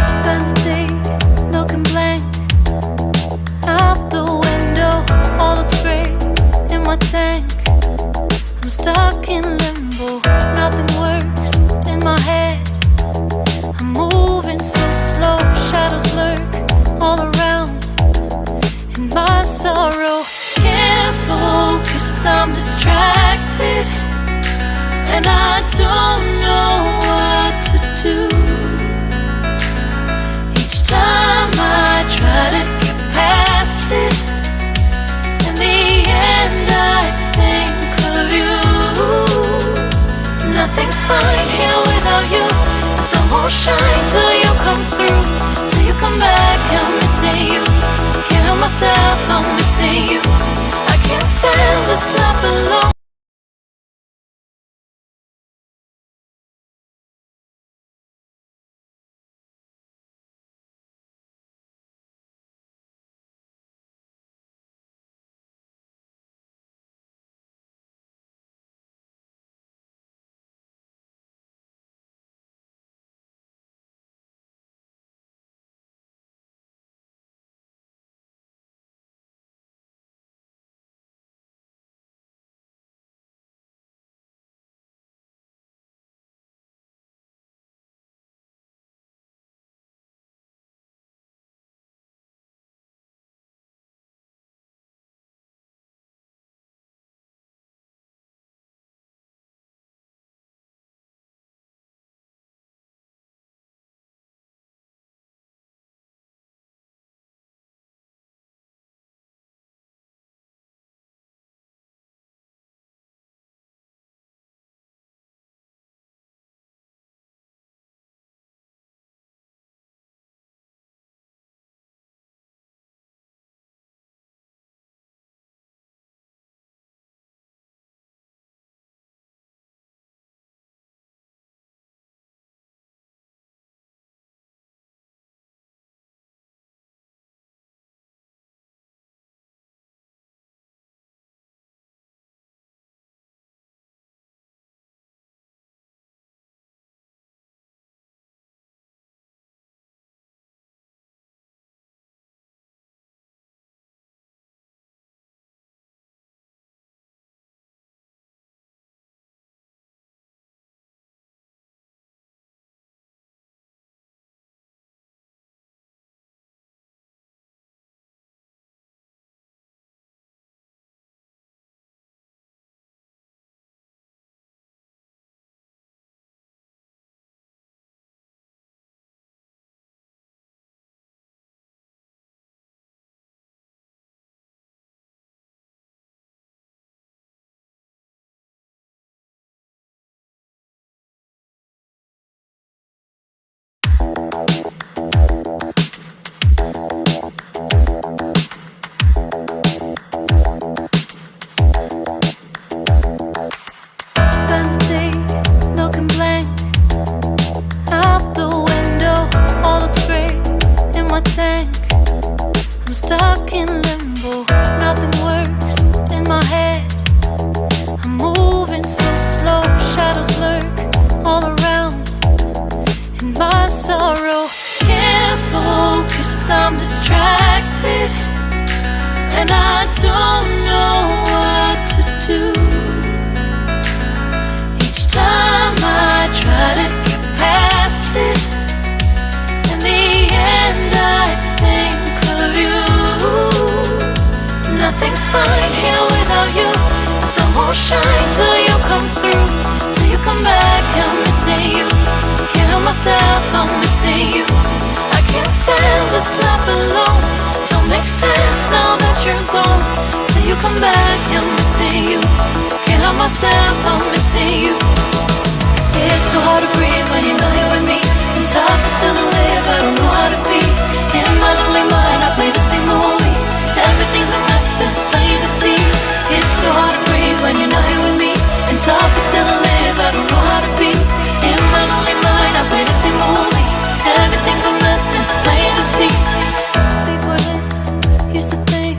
Spend a day looking blank out the window, all looks great in my tank. I'm stuck in limbo, nothing works in my head. I'm moving so slow, shadows lurk all around. In my sorrow, can't focus, I'm distracted, and I don't know what to do. Each time I try to get past it, in the end I think of you. Nothing's fine here without you. The sun won't shine till you come through. Till you come back, I'm missing you. Can't help myself, I'm missing you. I can't stand this life alone. Spend a day looking blank out the window, all looks great in my tank. I'm stuck in limbo, nothing works in my head. I'm moving so slow, shadows lurk all around. In my sorrow, can't focus, I'm distracted, and I don't know what to do. Each time I try to get past it, in the end I think of you. Nothing's fine here without you. The sun won't shine till you come through. Till you come back, I'm missing you. Can't help myself, I'm missing you. I can't stand this life alone. Don't make sense now that you're gone. Till you come back, I'm missing you. Can't help myself, I'm missing you. It's so hard to breathe when you're not here with me. And tough is still to live, I don't know how to be. In my lonely mind, I play the same movie. Everything's a mess, it's plain to see. It's so hard to breathe when you're not here with me. And tough is still to live, I don't know how to be. In my lonely mind, I play the same movie. Everything's a mess, it's plain to see. Before this, used to think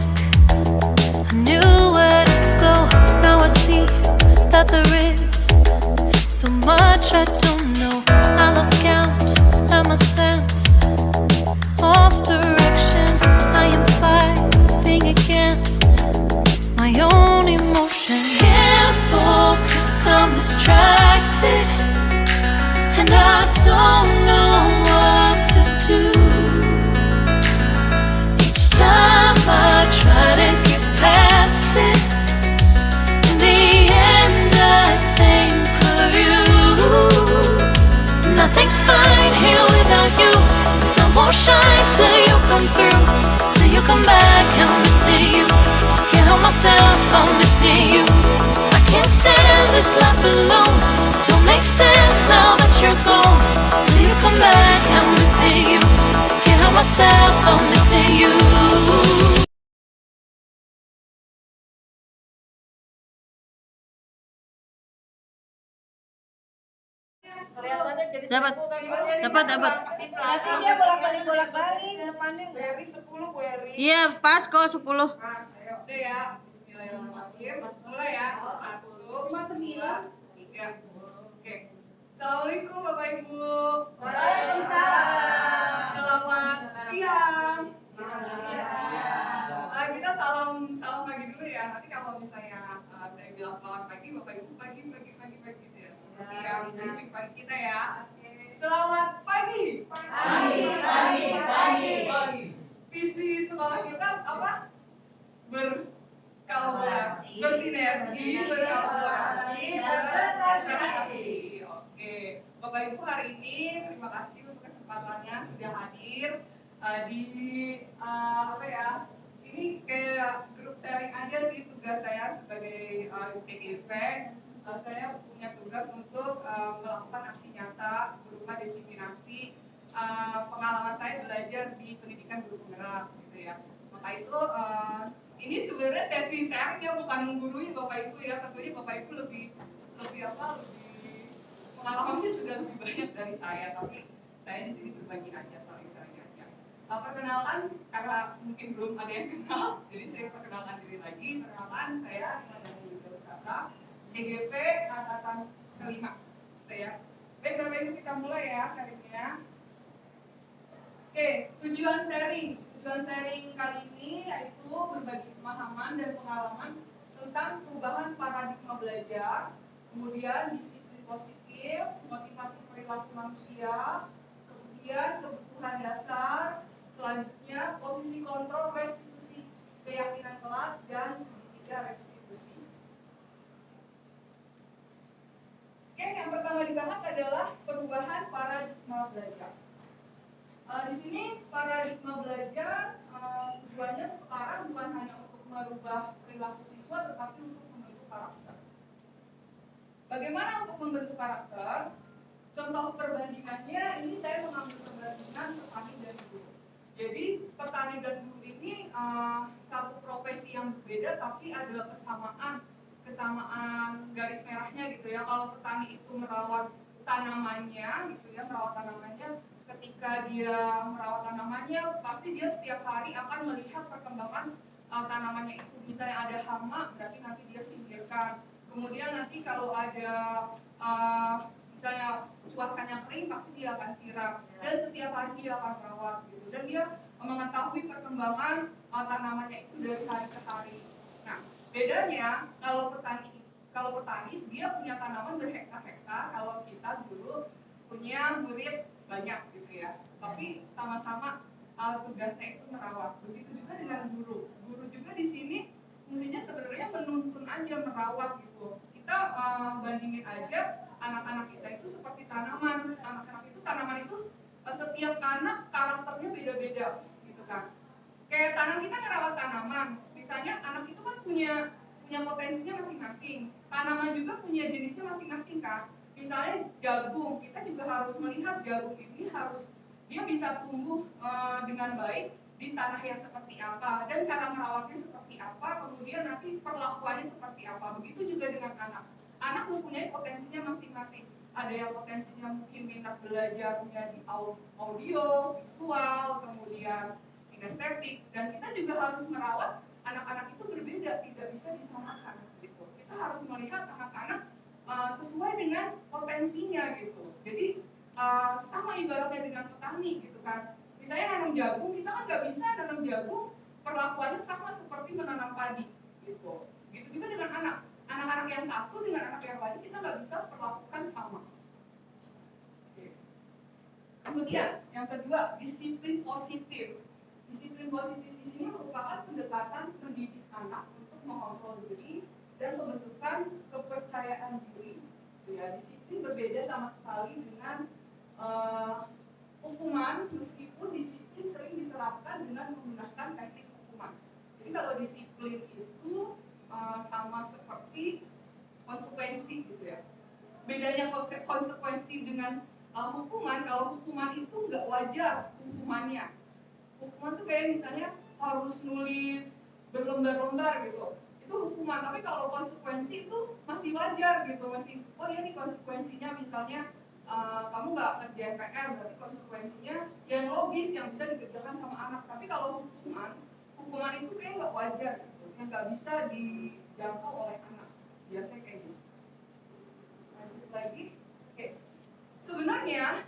I don't know. I lost count, I'm a sense of direction. I am fighting against my own emotion. Can't focus, I'm distracted, and I don't know what to do. Each time I try to get past it, in the end I think of you. Nothing's fine here without you. The sun won't shine till you come through, till you come back. I'm missing you. Can't help myself, I'm missing you. I can't stand this life alone. Don't make sense now that you're gone. Till you come back, I'm missing you. Can't help myself, I'm missing you. Dapat. Nanti dia bolak-balik depannya nggak? 10 Bu Eri. Iya, pas kok 10. Udah ya. Bismillahirrahmanirrahim. Mulai ya. 1, 2, 3. Oke. Assalamualaikum Bapak Ibu. Waalaikumsalam. Selamat siang. Kita salam pagi dulu ya. Nanti kalau misalnya saya bilang selamat pagi, Bapak Ibu pagi gitu ya. Yang briefing pagi kita ya. Selamat pagi. Pagi. Visi sekolah kita apa? Berkolaborasi, bersinergi, berkolaborasi, berprestasi. Oke, Bapak Ibu hari ini terima kasih untuk kesempatannya sudah hadir di apa ya? Ini kayak grup sharing aja sih tugas saya sebagai CGP. Saya punya tugas untuk melakukan aksi nyata berupa diseminasi pengalaman saya belajar di pendidikan guru penggerak gitu ya. Maka itu ini sebenarnya sesi sharingnya bukan menggurui Bapak Ibu ya. Tentunya Bapak Ibu lebih pengalamannya sudah lebih banyak dari saya, tapi saya di sini berbagi aja, saling sharing aja. Perkenalkan, karena mungkin belum ada yang kenal, jadi saya perkenalkan diri lagi. Perkenalkan, saya Yudha Wisata, CGP angkatan kelima, gitu ya. Baik, Bapak Ibu kita mulai ya sharingnya. Oke, tujuan sharing kali ini yaitu berbagi pemahaman dan pengalaman tentang perubahan paradigma belajar, kemudian disiplin positif, motivasi perilaku manusia, kemudian kebutuhan dasar, selanjutnya posisi kontrol restitusi keyakinan kelas, dan segitiga restitusi. Oke, yang pertama dibahas adalah perubahan paradigma belajar. Di sini paradigma belajar tujuannya sekarang bukan hanya untuk merubah perilaku siswa, tetapi untuk membentuk karakter. Bagaimana untuk membentuk karakter? Contoh perbandingannya, ini saya mengambil perbandingan petani dan guru. Jadi petani dan guru ini satu profesi yang berbeda, tapi ada kesamaan garis merahnya gitu ya. Kalau petani itu merawat tanamannya gitu ya, ketika dia merawat tanamannya, pasti dia setiap hari akan melihat perkembangan tanamannya itu. Misalnya ada hama, berarti nanti dia singkirkan. Kemudian nanti kalau ada misalnya cuacanya kering, pasti dia akan siram. Dan setiap hari dia akan merawat gitu. Dan dia mengetahui perkembangan tanamannya itu dari hari ke hari. Nah, bedanya kalau petani dia punya tanaman berhektar-hektar, kalau kita dulu punya murid banyak gitu ya. Tapi sama-sama tugasnya itu merawat. Begitu juga dengan guru. Guru juga di sini fungsinya sebenarnya menuntun aja, merawat gitu. Kita bandingin aja anak-anak kita itu seperti tanaman. Tanaman itu setiap anak karakternya beda-beda gitu kan. Kayak kita ngerawat tanaman. Misalnya anak itu kan punya potensinya masing-masing. Tanaman juga punya jenisnya masing-masing kan. Misalnya jagung, kita juga harus melihat jagung ini dia bisa tumbuh dengan baik di tanah yang seperti apa, dan cara merawatnya seperti apa, kemudian nanti perlakuannya seperti apa. Begitu juga dengan anak mempunyai potensinya masing-masing. Ada yang potensinya mungkin minat belajarnya di audio, visual, kemudian kinestetik, dan kita juga harus merawat anak-anak itu berbeda, tidak bisa disamakan gitu. Kita harus melihat anak-anak sesuai sesuai dengan potensinya gitu. Jadi sama ibaratnya dengan petani gitu kan. Misalnya nanam jagung, kita kan nggak bisa nanam jagung perlakuannya sama seperti menanam padi gitu. Gitu juga dengan anak-anak yang satu dengan anak yang lain kita nggak bisa perlakukan sama. Kemudian yang kedua, disiplin positif. Disiplin positif di sini merupakan pendekatan mendidik anak untuk mengontrol diri dan pembentukan kepercayaan diri. Ya, disiplin berbeda sama sekali dengan hukuman, meskipun disiplin sering diterapkan dengan menggunakan teknik hukuman. Jadi kalau disiplin itu sama seperti konsekuensi gitu ya. Bedanya konsekuensi dengan hukuman, kalau hukuman itu nggak wajar hukumannya. Hukuman tuh kayak misalnya harus nulis berlembar-lembar gitu, itu hukuman. Tapi kalau konsekuensi itu masih wajar gitu, masih oh ya nih konsekuensinya misalnya kamu nggak ngerjain PR, berarti konsekuensinya yang logis yang bisa dikerjakan sama anak. Tapi kalau hukuman itu kayak nggak wajar gitu, yang nggak bisa dijangkau oleh anak, biasanya kayak gitu. Lanjut lagi, oke. Sebenarnya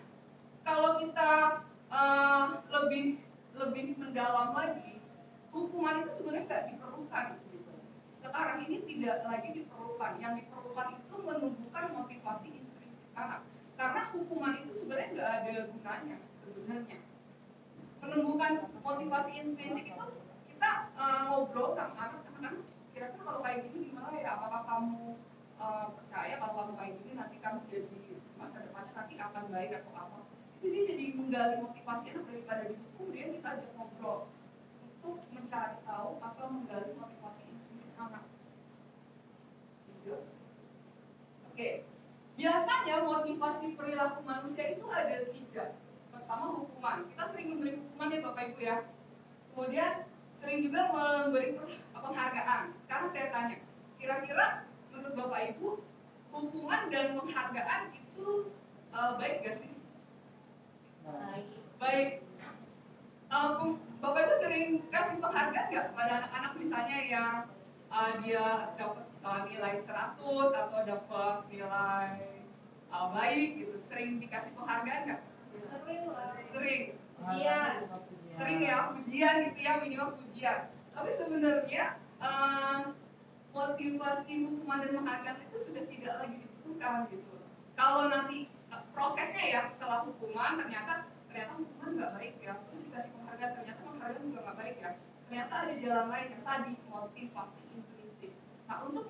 kalau kita lebih mendalam lagi, hukuman itu sebenarnya nggak diperlukan gitu. Sekarang ini tidak lagi diperlukan. Yang diperlukan itu menumbuhkan motivasi intrinsik anak. Karena hukuman itu sebenarnya nggak ada gunanya sebenarnya. Menumbuhkan motivasi intrinsik itu kita ngobrol sama anak-anak, kira-kira kalau kayak gini gimana ya? Apakah kamu percaya kalau kamu kayak gini nanti kamu jadi masa depannya nanti akan baik atau apa? Jadi jadi menggali motivasi anak daripada dihukum, kemudian kita ajak ngobrol untuk mencari tahu atau menggali motivasi intrinsik anak. Oke, biasanya motivasi perilaku manusia itu ada 3. Pertama hukuman, kita sering memberi hukuman ya Bapak Ibu ya. Kemudian sering juga memberi penghargaan. Sekarang saya tanya, kira-kira menurut Bapak Ibu hukuman dan penghargaan itu baik gak sih? Baik. Bapak Ibu sering kasih penghargaan nggak kepada anak-anak misalnya yang dia dapat nilai 100 atau dapat nilai baik gitu, sering dikasih penghargaan nggak? Sering. Iya. Sering ya, pujian gitu ya, minimal pujian. Tapi sebenarnya motivasi hukuman dan penghargaan itu sudah tidak lagi dibutuhkan gitu. Kalau nanti prosesnya ya setelah hukuman ternyata hukuman nggak baik ya, terus dikasih penghargaan ternyata penghargaan juga nggak baik ya, ternyata ada jalan lain yang tadi motivasi intrinsik. Nah untuk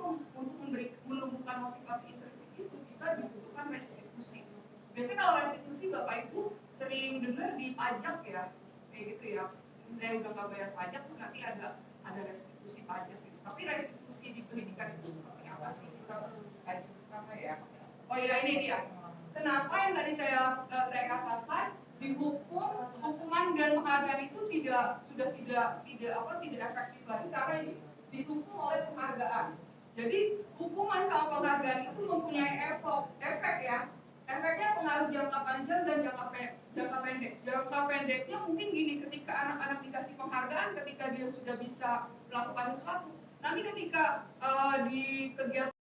menumbuhkan motivasi intrinsik itu kita dibutuhkan restitusi. Biasanya kalau restitusi Bapak Ibu sering dengar di pajak ya, kayak gitu ya, misalnya udah nggak bayar pajak terus nanti ada restitusi pajak gitu. Tapi restitusi di pendidikan itu seperti apa sih? Kita kaji bersama ya. Oh ya ini dia. Kenapa yang tadi saya katakan dihukum, hukuman dan penghargaan itu sudah tidak efektif lagi karena ini didukung oleh penghargaan. Jadi hukuman sama penghargaan itu mempunyai efek ya. Efeknya pengaruh jangka panjang dan jangka pendek. Jangka pendeknya mungkin gini, ketika anak-anak dikasih penghargaan ketika dia sudah bisa melakukan sesuatu. Nanti ketika di kegiatan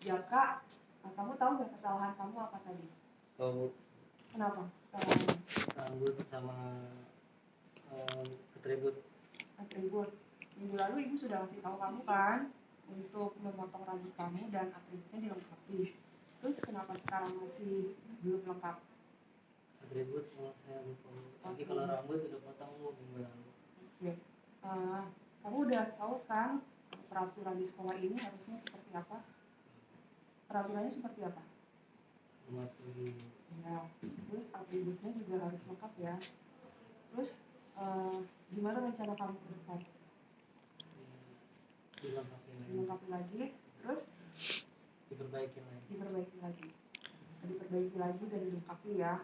Ya kak, kamu tahu nggak kesalahan kamu apa tadi? Tahu Kenapa? Kesalahannya? rambut sama atribut. Atribut. Minggu lalu ibu sudah kasih tahu kamu kan untuk memotong rambut kamu dan atributnya dilengkapi. Terus kenapa sekarang masih belum lengkap? Atribut saya lupa. Tapi kalau rambut udah potong minggu lalu. Oke. Kamu udah tahu kan peraturan di sekolah ini harusnya seperti apa? Peraturannya seperti apa? Mematuhi Ya, terus atributnya juga harus lengkap ya. Terus gimana rencana kamu ke depan? dilengkapi lagi, Dilengkapi lagi, terus diperbaiki lagi. diperbaiki lagi dan dilengkapi ya.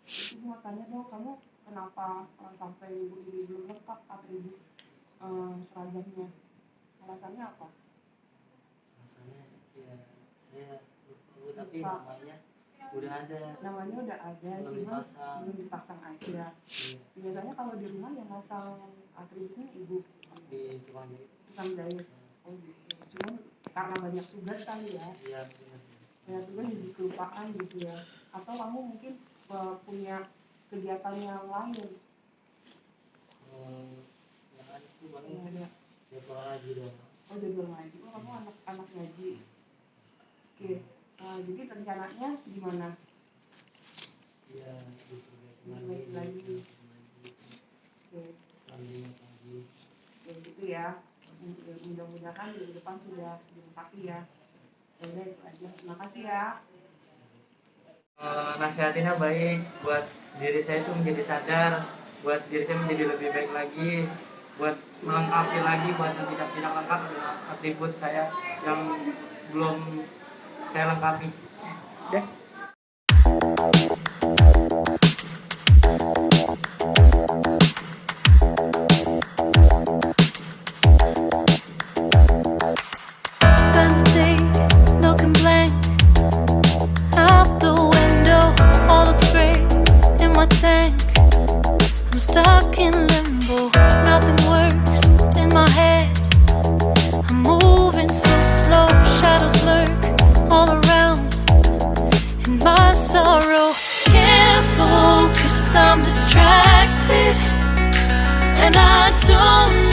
Ibu mau tanya dong, kamu kenapa sampai ibu ini belum lengkap atribut seragamnya? Alasannya apa? Rasanya ya saya lupa, tapi Lupa. namanya udah ada. Namanya udah ada, Belum cuma dipasang. belum dipasang aja. Iya, Biasanya kalau di rumah yang masang atributnya ibu, di tukang jahit. tukang jahit. Oh gitu. Cuman karena banyak tugas kali ya, Iya, benar. banyak tugas jadi kelupaan gitu ya. Atau kamu mungkin punya kegiatan yang lain. Yang ada tuh paling Yang ada. jadwal ngaji doang. Oh jadwal ngaji. Oh kamu anak ngaji. Oke. Jadi rencananya gimana? Iya, diperbaiki Diperbaiki lagi. Oke. Lambungnya lagi. Ya gitu ya. Mudah-mudahan minggu depan sudah dilengkapi ya. Ya itu aja. Terima kasih ya. Nasihatinnya baik buat diri saya itu menjadi sadar, buat diri saya menjadi lebih baik lagi, buat melengkapi lagi, buat yang tidak lengkap adalah atribut saya yang belum saya lengkapi. Udah. Spend a day looking blank out the window. All looks great in my tank. I'm stuck in limbo. Nothing works in my head. I'm moving so slow. Shadows lurk all around. In my sorrow, can't focus. I'm distracted, and I don't